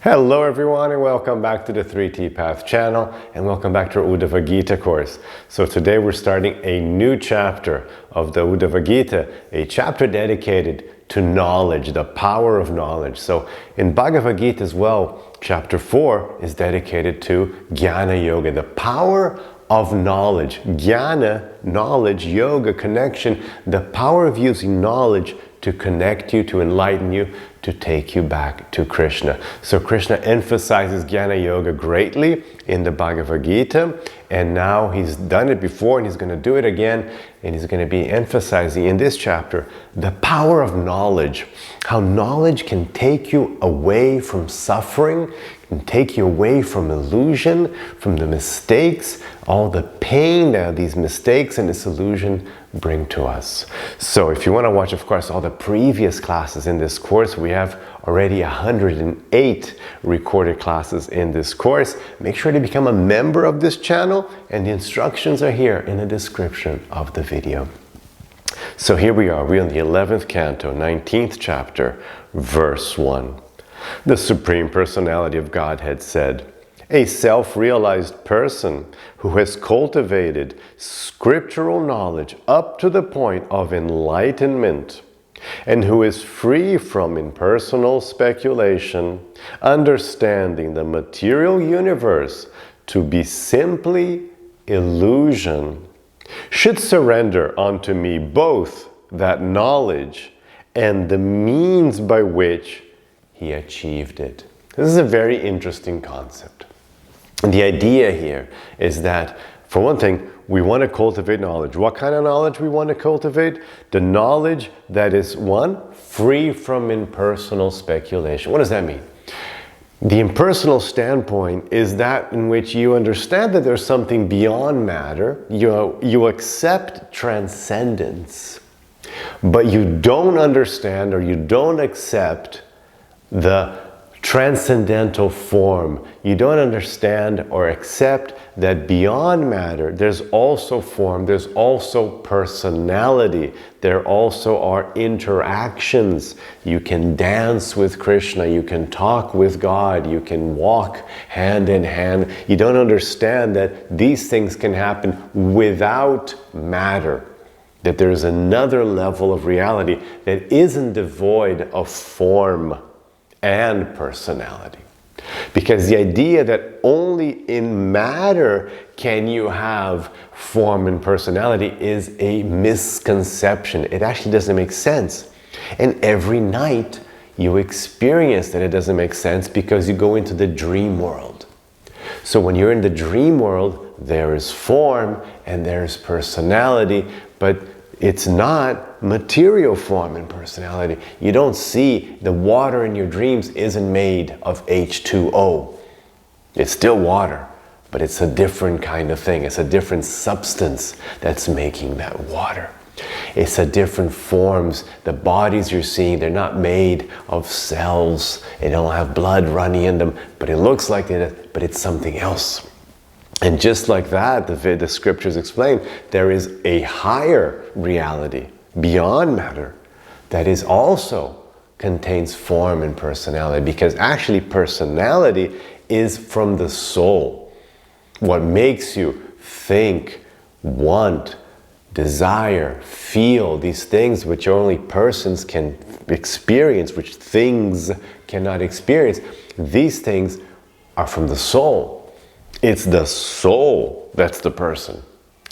Hello everyone and welcome back to the 3T Path channel and welcome back to our Uddhava-gita course. So today we're starting a new chapter of the Uddhava-gita, a chapter dedicated to knowledge, the power of knowledge. So in Bhagavad-gita as well, chapter 4 is dedicated to jnana-yoga, the power of knowledge. Jnana, knowledge, yoga, connection, the power of using knowledge to connect you, to enlighten you, to take you back to Krishna. So Krishna emphasizes jnana-yoga greatly in the Bhagavad-gita, and now he's done it before and he's going to do it again, and he's going to be emphasizing in this chapter the power of knowledge, how knowledge can take you away from suffering, can take you away from illusion, from the mistakes, all the pain that these mistakes and this illusion bring to us. So if you want to watch, of course, all the previous classes in this course, we have already 108 recorded classes in this course. Make sure to become a member of this channel, and the instructions are here in the description of the video. So here we are, we're in the 11th canto, 19th chapter, verse 1. The Supreme Personality of Godhead said, "A self-realized person who has cultivated scriptural knowledge up to the point of enlightenment and who is free from impersonal speculation, understanding the material universe to be simply illusion, should surrender unto me both that knowledge and the means by which he achieved it." This is a very interesting concept. And the idea here is that, for one thing, we want to cultivate knowledge. What kind of knowledge we want to cultivate? The knowledge that is, one, free from impersonal speculation. What does that mean? The impersonal standpoint is that in which you understand that there's something beyond matter, you accept transcendence, but you don't understand or you don't accept the transcendental form. You don't understand or accept that beyond matter there's also form, there's also personality, there also are interactions. You can dance with Krishna, you can talk with God, you can walk hand in hand. You don't understand that these things can happen without matter, that there's another level of reality that isn't devoid of form and personality. Because the idea that only in matter can you have form and personality is a misconception. It actually doesn't make sense. And every night you experience that it doesn't make sense because you go into the dream world. So when you're in the dream world, there is form and there's personality, but it's not material form and personality. You don't see the water in your dreams isn't made of H2O. It's still water, but it's a different kind of thing. It's a different substance that's making that water. It's a different forms. The bodies you're seeing, they're not made of cells. They don't have blood running in them, but it looks like it, but it's something else. And just like that, the scriptures explain, there is a higher reality beyond matter that is also contains form and personality, because actually personality is from the soul. What makes you think, want, desire, feel, these things which only persons can experience, which things cannot experience, these things are from the soul. It's the soul that's the person.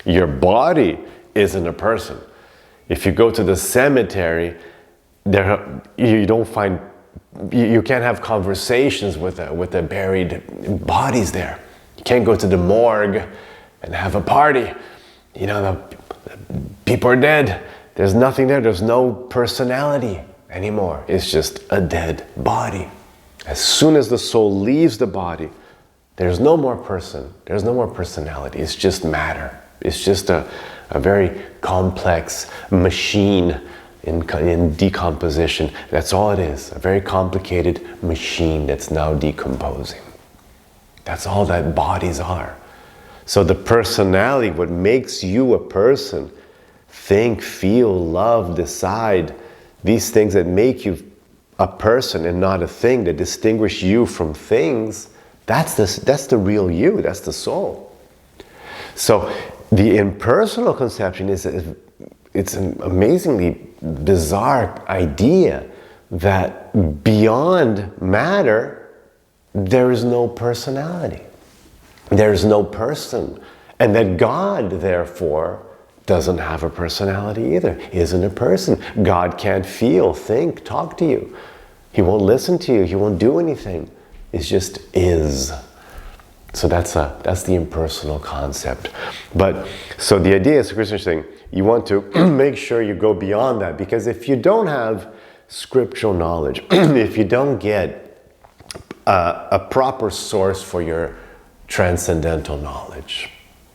Your body isn't a person. If you go to the cemetery, you can't have conversations with the buried bodies there. You can't go to the morgue and have a party. You know, the people are dead. There's nothing there. There's no personality anymore. It's just a dead body. As soon as the soul leaves the body, there's no more person, there's no more personality, it's just matter. It's just a very complex machine in decomposition. That's all it is, a very complicated machine that's now decomposing. That's all that bodies are. So the personality, what makes you a person, think, feel, love, decide, these things that make you a person and not a thing, that distinguish you from things, that's the real you, that's the soul. So the impersonal conception it's an amazingly bizarre idea that beyond matter, there is no personality. There is no person. And that God, therefore, doesn't have a personality either, isn't a person. God can't feel, think, talk to you. He won't listen to you, he won't do anything. It just is. So that's the impersonal concept. But, so the idea is, Krishna is saying, you want to make sure you go beyond that, because if you don't have scriptural knowledge, if you don't get a proper source for your transcendental knowledge,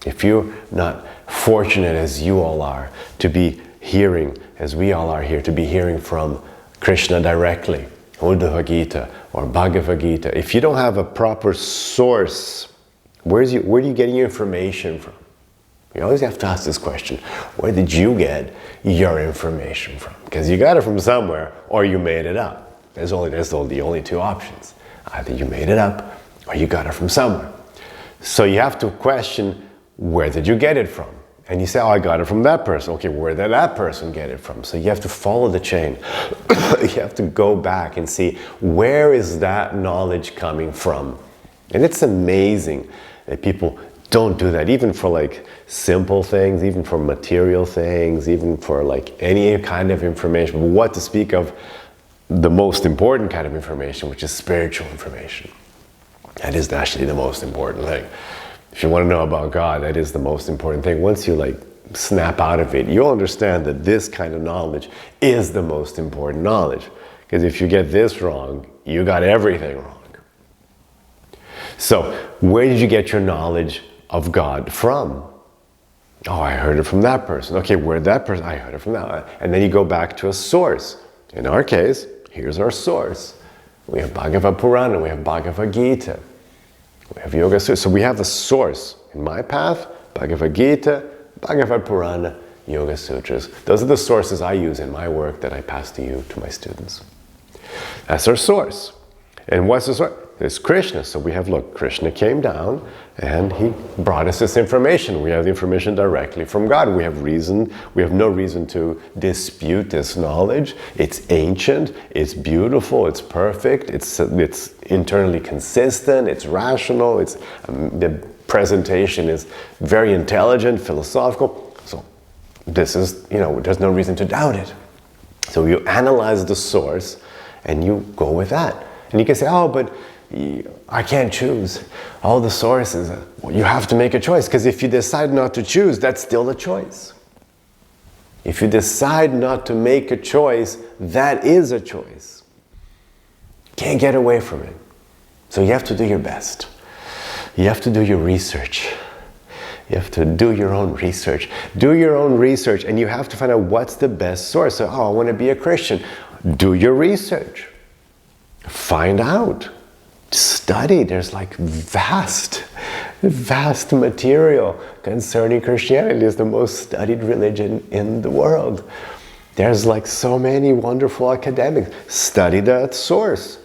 if you're not fortunate as you all are to be hearing, as we all are here, to be hearing from Krishna directly, Uddhava-gita or Bhagavad-gita, if you don't have a proper source, where are you getting your information from? You always have to ask this question: where did you get your information from? Because you got it from somewhere, or you made it up. There's the only two options. Either you made it up, or you got it from somewhere. So you have to question, where did you get it from? And you say, oh, I got it from that person. Okay, where did that person get it from? So you have to follow the chain. You have to go back and see, where is that knowledge coming from? And it's amazing that people don't do that, even for like simple things, even for material things, even for like any kind of information. But what to speak of the most important kind of information, which is spiritual information. That is actually the most important thing. If you want to know about God, that is the most important thing. Once you like snap out of it, you'll understand that this kind of knowledge is the most important knowledge. Because if you get this wrong, you got everything wrong. So, where did you get your knowledge of God from? Oh, I heard it from that person. Okay, where did that person? I heard it from that. And then you go back to a source. In our case, here's our source. We have Bhagavad Purana, we have Bhagavad-gita, we have Yoga Sutra. So we have a source. In my path, Bhagavad-gita, Bhagavad Purana, Yoga Sutras. Those are the sources I use in my work that I pass to you, to my students. That's our source. And what's the source? It's Krishna. So we have, look, Krishna came down and he brought us this information. We have the information directly from God. We have no reason to dispute this knowledge. It's ancient, it's beautiful, it's perfect, it's internally consistent, it's rational, the presentation is very intelligent, philosophical. So this is, there's no reason to doubt it. So you analyze the source and you go with that. And you can say, oh, but I can't choose all the sources. Well, you have to make a choice, because if you decide not to choose, that's still a choice. If you decide not to make a choice, that is a choice. Can't get away from it. So you have to do your best. You have to do your research. You have to do your own research. Do your own research, and you have to find out what's the best source. So, I want to be a Christian. Do your research. Find out. Study. There's like vast material concerning Christianity. It's the most studied religion in the world. There's like so many wonderful academics. Study that source.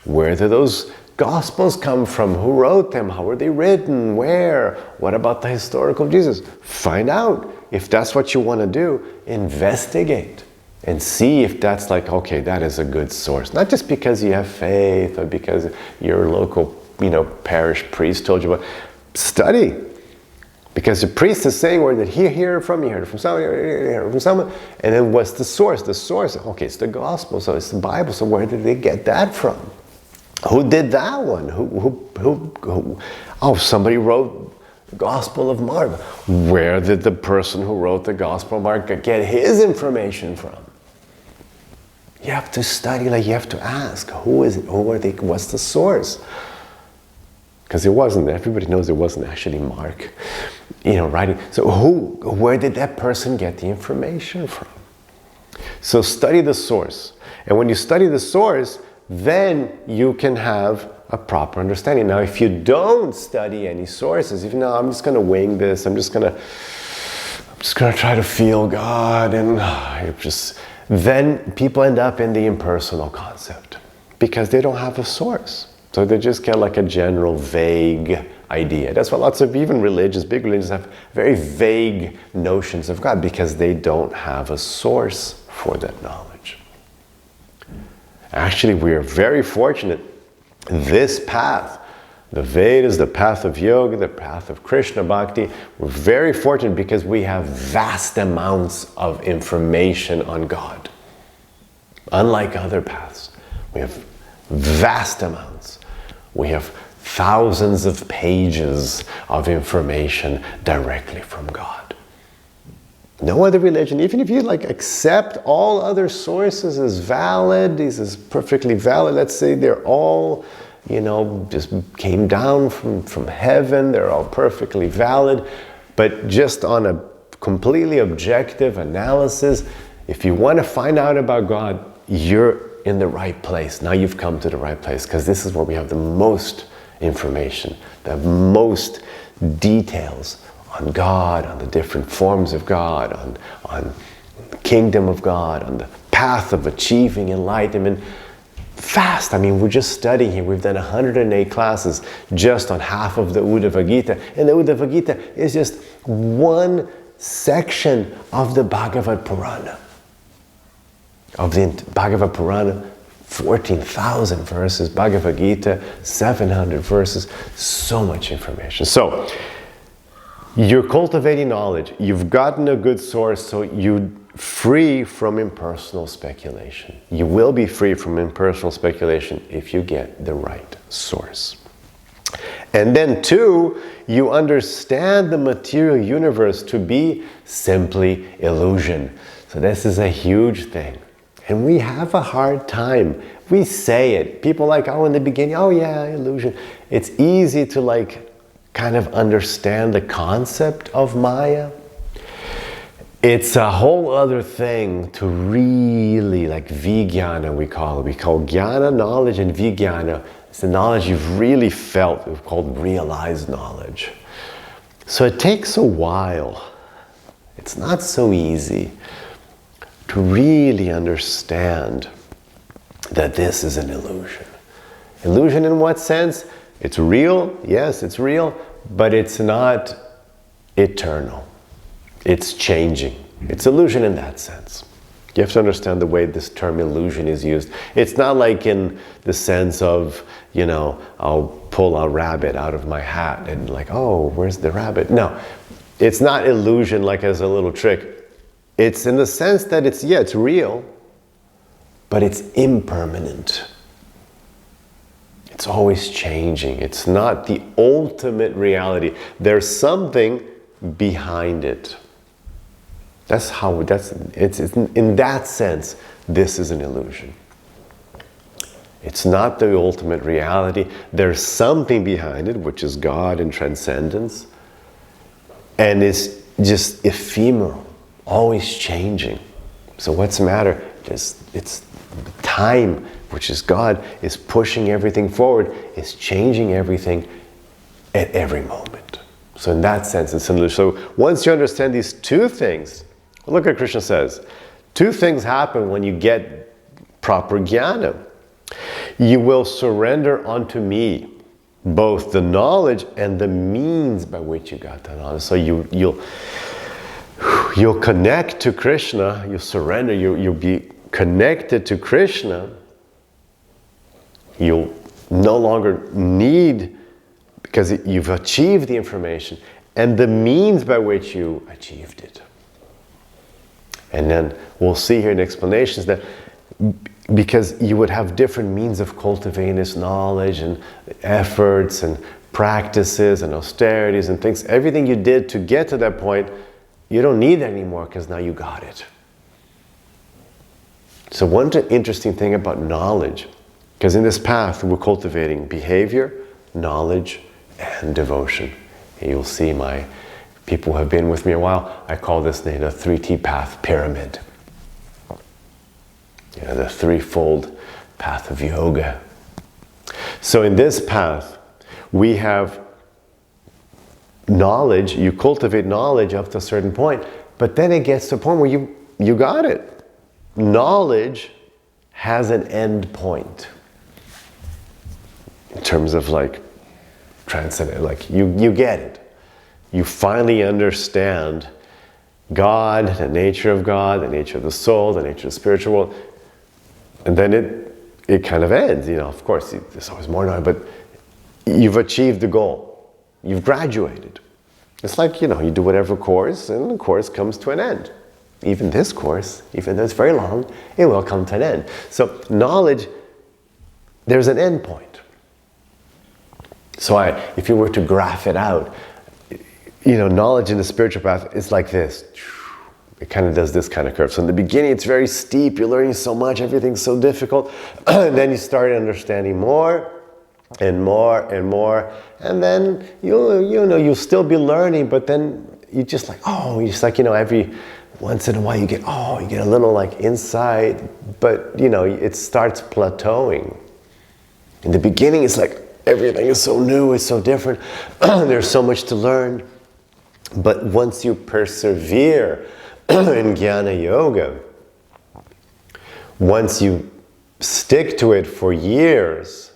Where do those Gospels come from? Who wrote them? How were they written? Where? What about the historical Jesus? Find out. If that's what you want to do, investigate. And see if that's like, okay, that is a good source. Not just because you have faith or because your local, parish priest told you about. Study. Because the priest is saying, where did he hear it from? You heard it from someone, you heard it from someone. And then what's the source? The source, okay, it's the gospel, so it's the Bible. So where did they get that from? Who did that one? Who? Oh, somebody wrote the Gospel of Mark. Where did the person who wrote the Gospel of Mark get his information from? You have to study, you have to ask, who is it? Who are they? What's the source? Because everybody knows it wasn't actually Mark, writing. So where did that person get the information from? So study the source. And when you study the source, then you can have a proper understanding. Now, if you don't study any sources, I'm just going to wing this, I'm just going to try to feel God, and then people end up in the impersonal concept because they don't have a source. So they just get like a general vague idea. That's why lots of even religions, big religions, have very vague notions of God because they don't have a source for that knowledge. Actually, we are very fortunate. This path, the Vedas, the path of yoga, the path of Krishna bhakti, we're very fortunate because we have vast amounts of information on God. Unlike other paths, we have vast amounts. We have thousands of pages of information directly from God. No other religion, even if you like accept all other sources as valid, these is perfectly valid, let's say they're all, just came down from heaven, they're all perfectly valid, but just on a completely objective analysis, if you want to find out about God, you're in the right place. Now you've come to the right place because this is where we have the most information, the most details on God, on the different forms of God, on the kingdom of God, on the path of achieving enlightenment. Fast. We're just studying here. We've done 108 classes just on half of the Uddhava-gita. And the Uddhava-gita is just one section of the Bhagavad Purana. Of the Bhagavad Purana, 14,000 verses, Bhagavad Gita, 700 verses, so much information. So, you're cultivating knowledge, you've gotten a good source, so you're free from impersonal speculation. You will be free from impersonal speculation if you get the right source. And then 2, you understand the material universe to be simply illusion. So this is a huge thing. And we have a hard time. We say it. People in the beginning, oh yeah, illusion. It's easy to kind of understand the concept of Maya. It's a whole other thing to really, vijnana we call it. We call jnana knowledge and vijnana. It's the knowledge you've really felt. It's called realized knowledge. So it takes a while. It's not so easy to really understand that this is an illusion. Illusion in what sense? It's real, yes, it's real, but it's not eternal. It's changing. It's illusion in that sense. You have to understand the way this term illusion is used. It's not like in the sense of, I'll pull a rabbit out of my hat and oh, where's the rabbit? No, it's not illusion like as a little trick. It's in the sense that it's real, but it's impermanent. It's always changing. It's not the ultimate reality. There's something behind it. It's in that sense, this is an illusion. It's not the ultimate reality. There's something behind it, which is God and transcendence, and it's just ephemeral. Always changing. So what's the matter? It's time, which is God, is pushing everything forward, is changing everything at every moment. So in that sense, it's an illusion. So once you understand these 2 things, look what Krishna says. 2 things happen when you get proper jnana. You will surrender unto me both the knowledge and the means by which you got that knowledge. So you'll connect to Krishna, you'll surrender, you'll be connected to Krishna. You'll no longer need, because you've achieved the information and the means by which you achieved it. And then we'll see here in explanations that because you would have different means of cultivating this knowledge and efforts and practices and austerities and things, everything you did to get to that point, you don't need that anymore because now you got it. So one interesting thing about knowledge, because in this path we're cultivating behavior, knowledge, and devotion. And you'll see my people who have been with me a while, I call this the 3T path pyramid. The threefold path of yoga. So in this path, we have knowledge, you cultivate knowledge up to a certain point, but then it gets to a point where you got it. knowledge has an end point. In terms of like transcendent, like you get it. You finally understand God, the nature of God, the nature of the soul, the nature of the spiritual world. And then it kind of ends, of course, there's always more now, but you've achieved the goal. You've graduated. It's like, you do whatever course, and the course comes to an end. Even this course, even though it's very long, it will come to an end. So knowledge, there's an end point. So if you were to graph it out, knowledge in the spiritual path is like this. It kind of does this kind of curve. So in the beginning, it's very steep. You're learning so much. Everything's so difficult. And then you start understanding more and more and more. And then, you'll still be learning, but then you just like, every once in a while you get a little like insight, but it starts plateauing. In the beginning, it's like everything is so new, it's so different. There's so much to learn. But once you persevere in jnana-yoga, once you stick to it for years,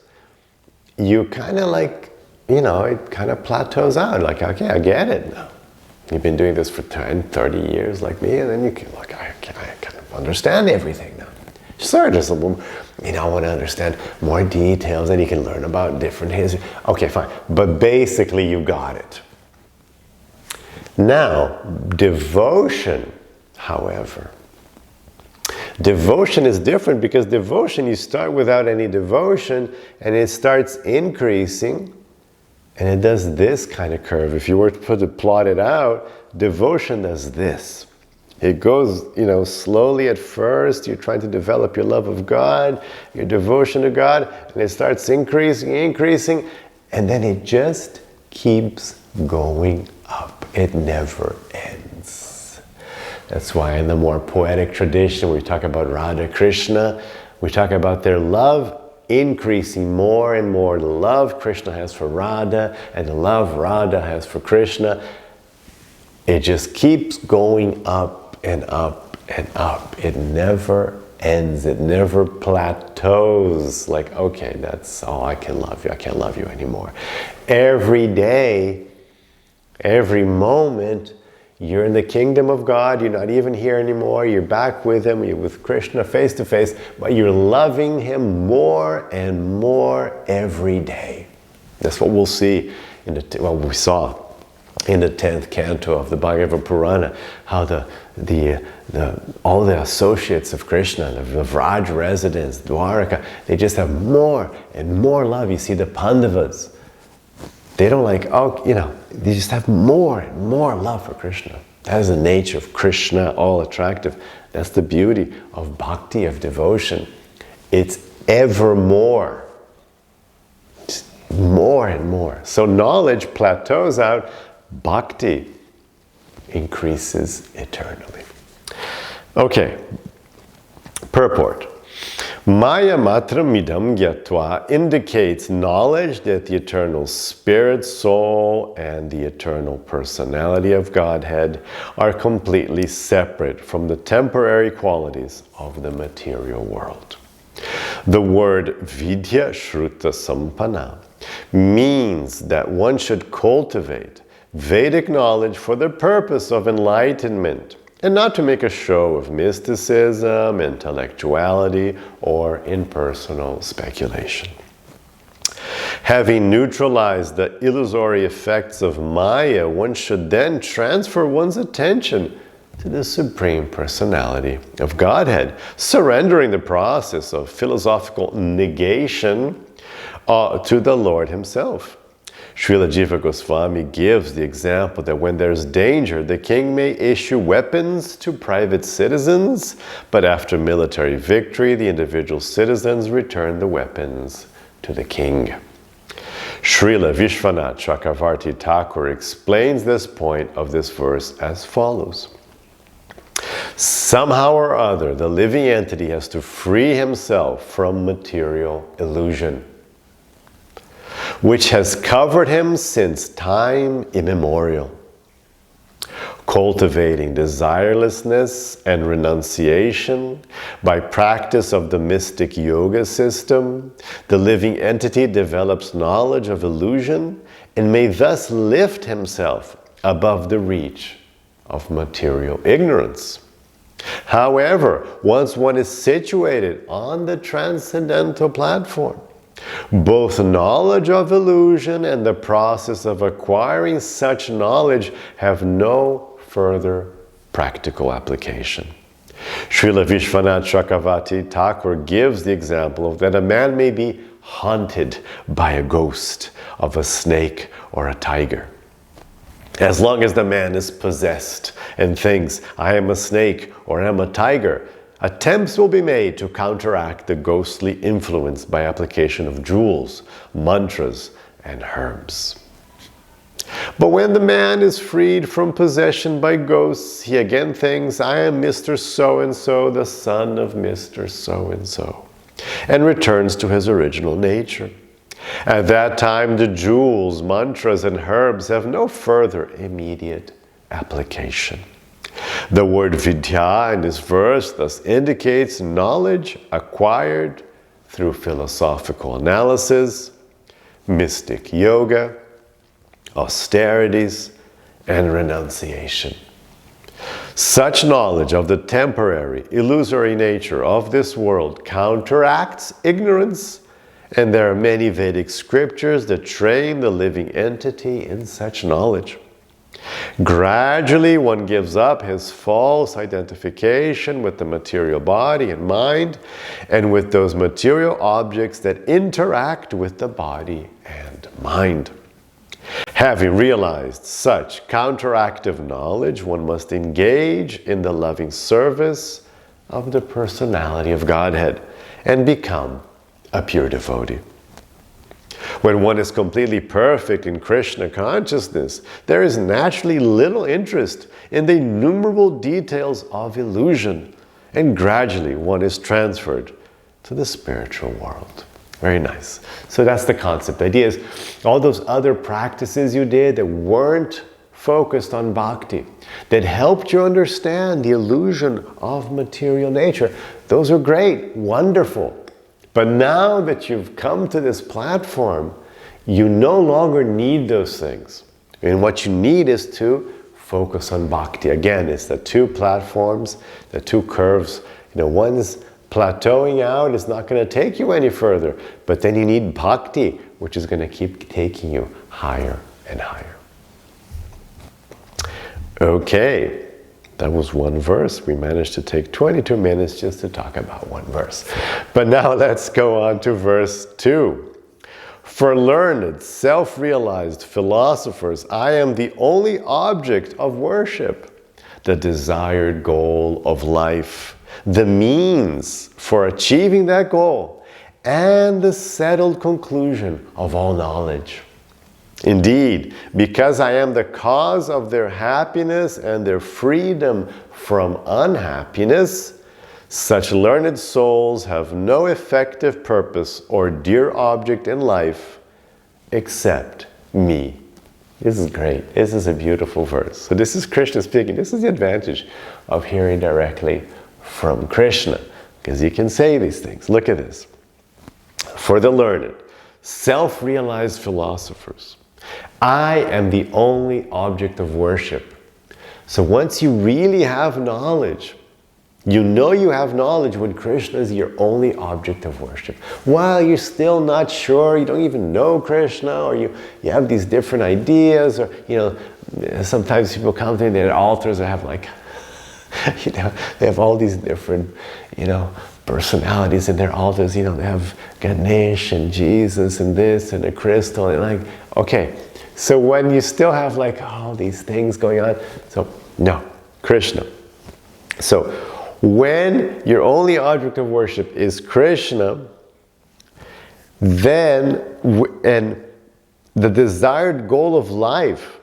you kind of like, it kind of plateaus out. Like, okay, I get it now. You've been doing this for 10, 30 years like me, and then you can, like, I kind of understand everything now. Sure, just a little, I want to understand more details, and you can learn about different history. Okay, fine. But basically, you got it. Now, devotion, however, devotion is different, because devotion, you start without any devotion, and it starts increasing, and it does this kind of curve. If you were to plot it out, devotion does this. It goes, slowly at first. You're trying to develop your love of God, your devotion to God, and it starts increasing, and then it just keeps going up. It never ends. That's why in the more poetic tradition, we talk about Radha Krishna, we talk about their love increasing more and more. The love Krishna has for Radha and the love Radha has for Krishna. It just keeps going up and up and up. It never ends. It never plateaus. Like, okay, that's all, I can love you. I can't love you anymore. Every day, every moment, you're in the kingdom of God. You're not even here anymore. You're back with Him. You're with Krishna face to face. But you're loving Him more and more every day. That's what we'll see we saw in the 10th canto of the Bhagavad Purana, how all the associates of Krishna, the Vraj residents, Dwaraka, they just have more and more love. You see the Pandavas, they don't they just have more and more love for Krishna. That is the nature of Krishna, all attractive. That's the beauty of bhakti, of devotion. It's ever more. Just more and more. So knowledge plateaus out, bhakti increases eternally. Okay, purport. Maya matram idam gyatva indicates knowledge that the eternal spirit, soul, and the eternal personality of Godhead are completely separate from the temporary qualities of the material world. The word vidya shruta sampanna means that one should cultivate Vedic knowledge for the purpose of enlightenment, and not to make a show of mysticism, intellectuality, or impersonal speculation. Having neutralized the illusory effects of Maya, one should then transfer one's attention to the Supreme Personality of Godhead, surrendering the process of philosophical negation to the Lord Himself. Srila Jiva Goswami gives the example that when there's danger, the king may issue weapons to private citizens, but after military victory, the individual citizens return the weapons to the king. Srila Vishwanath Chakravarti Thakur explains this point of this verse as follows. Somehow or other, the living entity has to free himself from material illusion, which has covered him since time immemorial. cultivating desirelessness and renunciation by practice of the mystic yoga system, the living entity develops knowledge of illusion and may thus lift himself above the reach of material ignorance. However, once one is situated on the transcendental platform, both knowledge of illusion and the process of acquiring such knowledge have no further practical application. Srila Vishwanath Chakravarti Thakur gives the example that a man may be haunted by a ghost of a snake or a tiger. As long as the man is possessed and thinks, I am a snake or I am a tiger, attempts will be made to counteract the ghostly influence by application of jewels, mantras, and herbs. But when the man is freed from possession by ghosts, he again thinks, I am Mr. So-and-so, the son of Mr. So-and-so, and returns to his original nature. At that time, the jewels, mantras, and herbs have no further immediate application. The word vidya in this verse thus indicates knowledge acquired through philosophical analysis, mystic yoga, austerities, and renunciation. Such knowledge of the temporary, illusory nature of this world counteracts ignorance, and there are many Vedic scriptures that train the living entity in such knowledge. Gradually, one gives up his false identification with the material body and mind, and with those material objects that interact with the body and mind. Having realized such counteractive knowledge, one must engage in the loving service of the personality of Godhead and become a pure devotee. When one is completely perfect in Krishna consciousness, there is naturally little interest in the innumerable details of illusion, and gradually one is transferred to the spiritual world. Very nice. So that's the concept. The idea is all those other practices you did that weren't focused on bhakti, that helped you understand the illusion of material nature, those are great, wonderful. But now that you've come to this platform, you no longer need those things. And what you need is to focus on bhakti. Again, it's the two platforms, the two curves. One's plateauing out, is not going to take you any further. But then you need bhakti, which is going to keep taking you higher and higher. Okay. That was one verse. We managed to take 22 minutes just to talk about one verse. But now let's go on to verse 2. For learned, self-realized philosophers, I am the only object of worship, the desired goal of life, the means for achieving that goal, and the settled conclusion of all knowledge. Indeed, because I am the cause of their happiness and their freedom from unhappiness, such learned souls have no effective purpose or dear object in life except me. This is great. This is a beautiful verse. So this is Krishna speaking. This is the advantage of hearing directly from Krishna, because he can say these things. Look at this. For the learned, self-realized philosophers, I am the only object of worship. So once you really have knowledge, you know you have knowledge when Krishna is your only object of worship. While you're still not sure, you don't even know Krishna, or you have these different ideas, or sometimes people come to their altars and have they have all these different, personalities in their altars. They have Ganesh and Jesus and this and a crystal, and okay. So when you still have all these things going on, so no, Krishna. So when your only object of worship is Krishna, then, and the desired goal of life,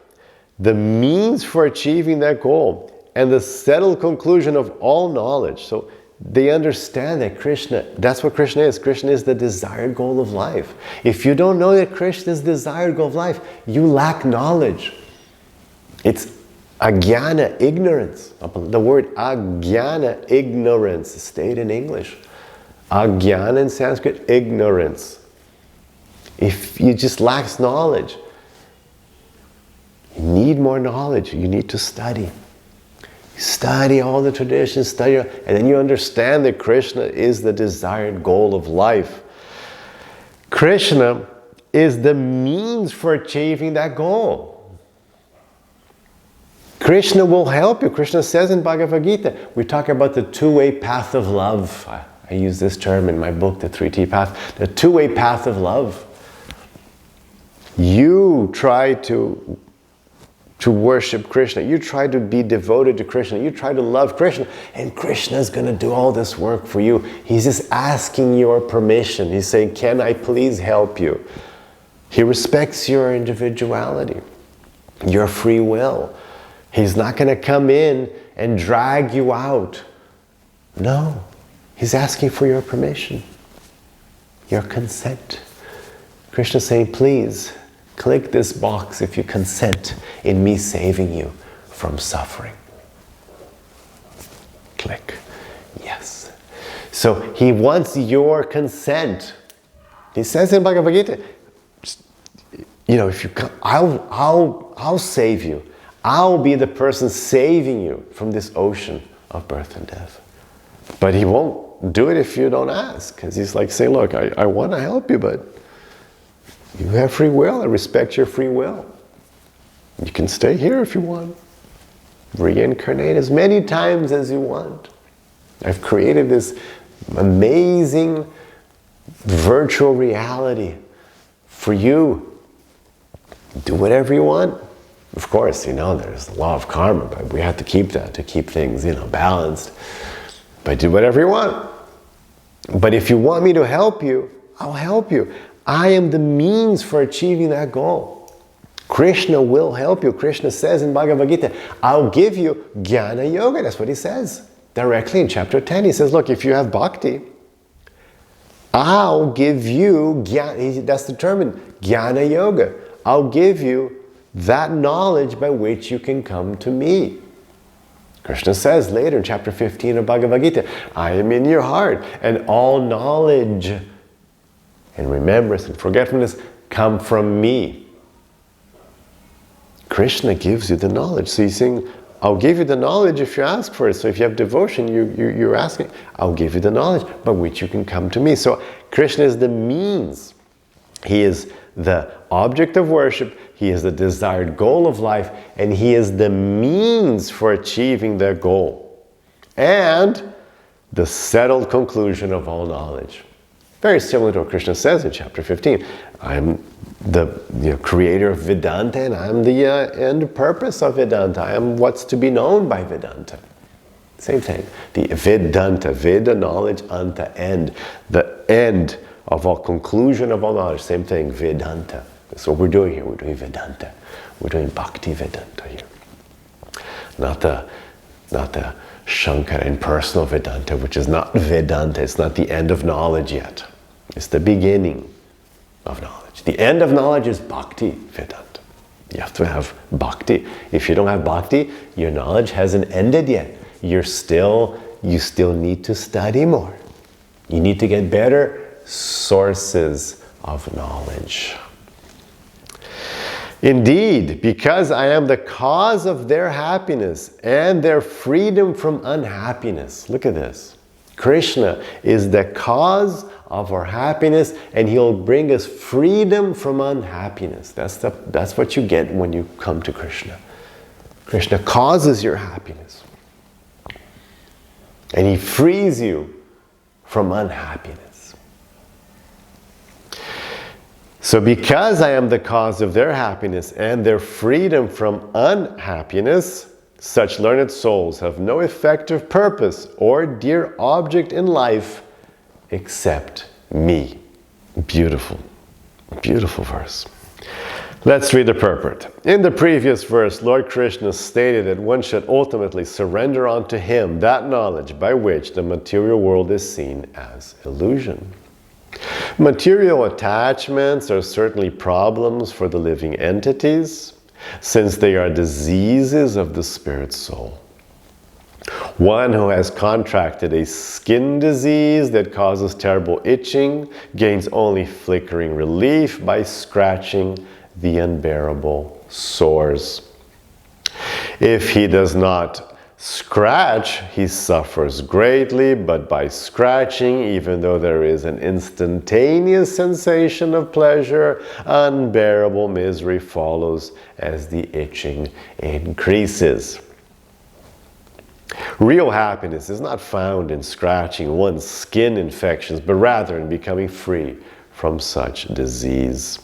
the means for achieving that goal, and the settled conclusion of all knowledge. So they understand that Krishna, that's what Krishna is. Krishna is the desired goal of life. If you don't know that Krishna is the desired goal of life, you lack knowledge. It's Ajnana, ignorance. The word ajnana, ignorance, stayed in English. Ajnana in Sanskrit, ignorance. If you just lack knowledge, you need more knowledge. You need to study. Study all the traditions, study, and then you understand that Krishna is the desired goal of life. Krishna is the means for achieving that goal. Krishna will help you. Krishna says in Bhagavad-gita, we talk about the two-way path of love. I use this term in my book, The 3T Path, the two-way path of love. You try to worship Krishna. You try to be devoted to Krishna. You try to love Krishna. And Krishna is going to do all this work for you. He's just asking your permission. He's saying, can I please help you? He respects your individuality, your free will. He's not going to come in and drag you out. No. He's asking for your permission, your consent. Krishna's saying, please, click this box if you consent in me saving you from suffering. Click. Yes. So he wants your consent. He says in Bhagavad Gita, if you come, I'll save you. I'll be the person saving you from this ocean of birth and death. But he won't do it if you don't ask. Because he's like saying, look, I want to help you, but you have free will. I respect your free will. You can stay here if you want. Reincarnate as many times as you want. I've created this amazing virtual reality for you. Do whatever you want. Of course, there's the law of karma, but we have to keep that, to keep things, balanced. But do whatever you want. But if you want me to help you, I'll help you. I am the means for achieving that goal. Krishna will help you. Krishna says in Bhagavad Gita, I'll give you jnana-yoga. That's what he says directly in chapter 10. He says, look, if you have bhakti, I'll give you, that's the term, jnana-yoga. I'll give you that knowledge by which you can come to me. Krishna says later in chapter 15 of Bhagavad Gita, I am in your heart, and all knowledge and remembrance and forgetfulness come from me. Krishna gives you the knowledge. So he's saying, I'll give you the knowledge if you ask for it. So if you have devotion, you're asking, I'll give you the knowledge by which you can come to me. So Krishna is the means. He is the object of worship. He is the desired goal of life. And he is the means for achieving that goal. And the settled conclusion of all knowledge. Very similar to what Krishna says in chapter 15. I'm the creator of Vedanta, and I'm the end purpose of Vedanta. I am what's to be known by Vedanta. Same thing. The Vedanta, Veda, knowledge, Anta, end. The end of all, conclusion of all knowledge. Same thing, Vedanta. That's what we're doing here. We're doing Vedanta. We're doing Bhakti Vedanta here. Not the Shankara impersonal Vedanta, which is not Vedanta. It's not the end of knowledge yet. It's the beginning of knowledge. The end of knowledge is Bhakti Vedanta. You have to have Bhakti. If you don't have Bhakti, your knowledge hasn't ended yet. You still need to study more. You need to get better sources of knowledge. Indeed, because I am the cause of their happiness and their freedom from unhappiness. Look at this. Krishna is the cause of our happiness, and he'll bring us freedom from unhappiness. That's what you get when you come to Krishna. Krishna causes your happiness. And he frees you from unhappiness. So because I am the cause of their happiness and their freedom from unhappiness, such learned souls have no effective purpose or dear object in life except me. Beautiful, beautiful verse. Let's read the purport. In the previous verse, Lord Krishna stated that one should ultimately surrender unto him that knowledge by which the material world is seen as illusion. Material attachments are certainly problems for the living entities. since they are diseases of the spirit soul. One who has contracted a skin disease that causes terrible itching gains only flickering relief by scratching the unbearable sores. If he does not scratch, he suffers greatly, but by scratching, even though there is an instantaneous sensation of pleasure, unbearable misery follows as the itching increases. Real happiness is not found in scratching one's skin infections, but rather in becoming free from such disease.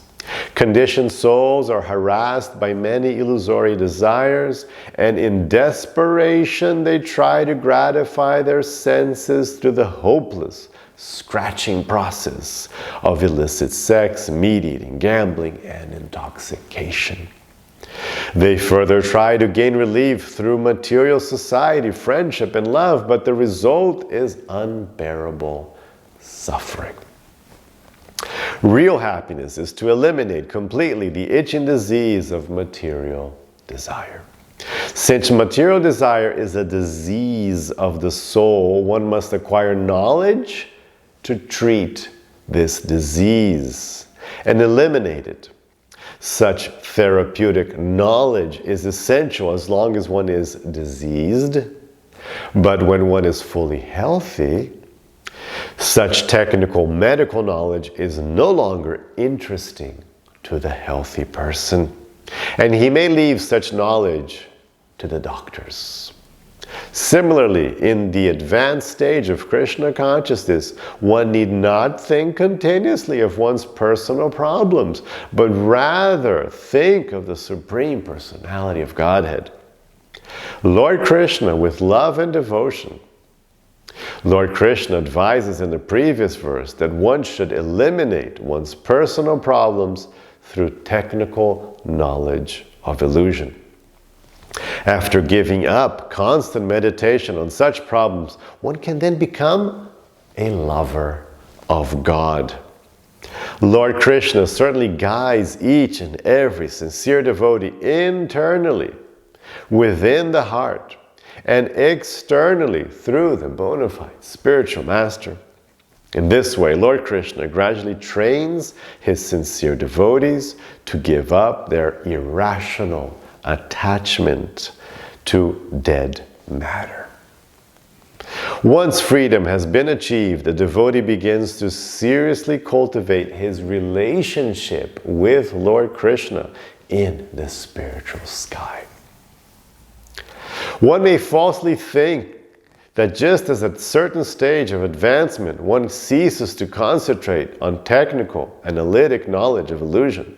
Conditioned souls are harassed by many illusory desires, and in desperation they try to gratify their senses through the hopeless scratching process of illicit sex, meat eating, gambling, and intoxication. They further try to gain relief through material society, friendship, and love, but the result is unbearable suffering. Real happiness is to eliminate completely the itching disease of material desire. Since material desire is a disease of the soul, one must acquire knowledge to treat this disease and eliminate it. Such therapeutic knowledge is essential as long as one is diseased, but when one is fully healthy, such technical medical knowledge is no longer interesting to the healthy person, and he may leave such knowledge to the doctors. Similarly, in the advanced stage of Krishna consciousness, one need not think continuously of one's personal problems, but rather think of the Supreme Personality of Godhead. Lord Krishna, with love and devotion. Lord Krishna advises in the previous verse that one should eliminate one's personal problems through technical knowledge of illusion. After giving up constant meditation on such problems, one can then become a lover of God. Lord Krishna certainly guides each and every sincere devotee internally, within the heart, and externally through the bona fide spiritual master. In this way, Lord Krishna gradually trains his sincere devotees to give up their irrational attachment to dead matter. Once freedom has been achieved, the devotee begins to seriously cultivate his relationship with Lord Krishna in the spiritual sky. One may falsely think that just as at a certain stage of advancement one ceases to concentrate on technical, analytic knowledge of illusion,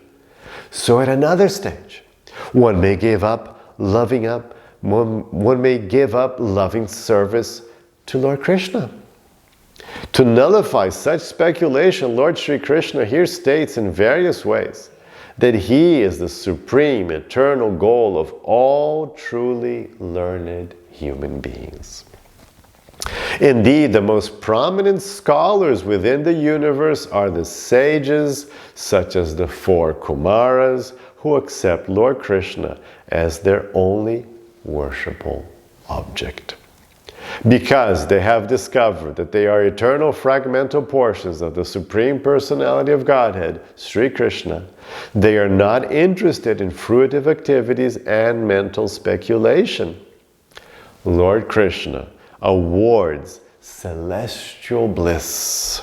so at another stage one may give up loving service to Lord Krishna. To nullify such speculation, Lord Sri Krishna here states in various ways that he is the supreme eternal goal of all truly learned human beings. Indeed, the most prominent scholars within the universe are the sages, such as the four Kumaras, who accept Lord Krishna as their only worshipable object. Because they have discovered that they are eternal fragmental portions of the Supreme Personality of Godhead, Sri Krishna, they are not interested in fruitive activities and mental speculation. Lord Krishna awards celestial bliss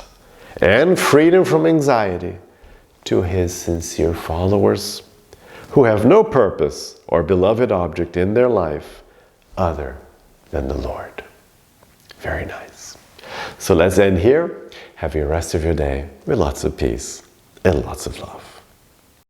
and freedom from anxiety to his sincere followers, who have no purpose or beloved object in their life other than the Lord. Very nice. So let's end here. Have a rest of your day with lots of peace and lots of love.